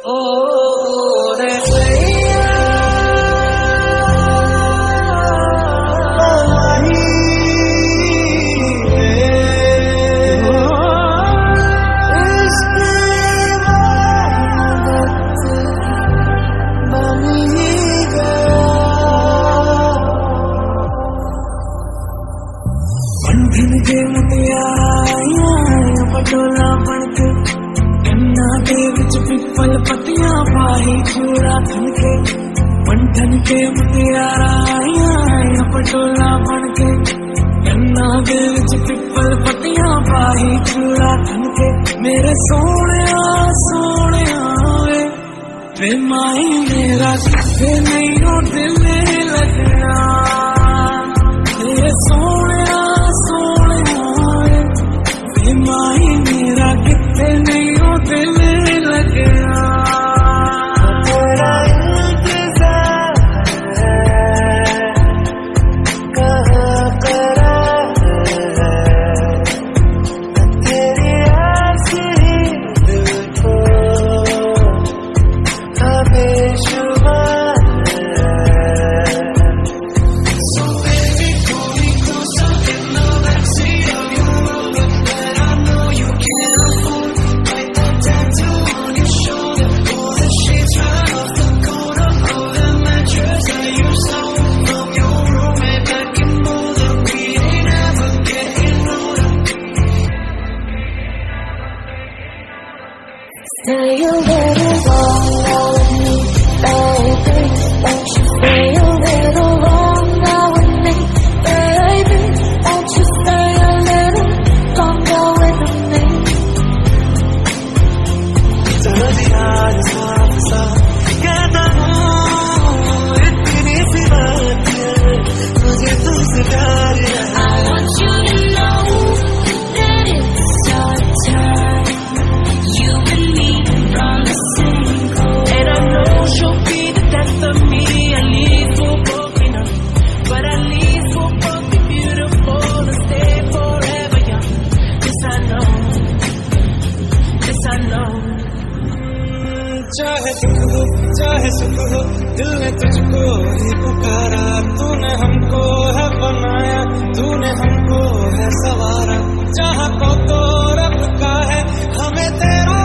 ओ रे भैया बंधन के मुटियारियां पटोला बनके कन्ना के विच पिपल पतियां पाही चूड़ा थनके बंधन के मुटियारियां पटोला बनके कन्ना के विच पिपल पतियां पाही चूड़ा थनके मेरे सोहणिया सोहणिया वे माई मेरा किथे नहीं हो दिल लगना मेरे सोहणिया माही मेरा कितने नहीं हो दिल लगना तेरा इंतजार है कहाँ करा है तेरी आखिरी दिल को बेशुमार Say a little long now with me, baby. Won't you stay a little long now with me, baby? Won't you stay a little longer with me? चलो यार साफ साफ कहता हूँ इतनी सी बात है मुझे तुझसे प्यार है I want you to know that it's our time. You and me on the same coast. And I know she'll be the death of me. I leave for broken up, but I leave for both be beautiful and stay forever young. This I know, this I know. चाहे दुख हो चाहे सुख हो दिल ने तुझको ही पुकारा तूने हमको है बनाया तूने हमको है सवारा चाहा को तो रब का है हमें तेरा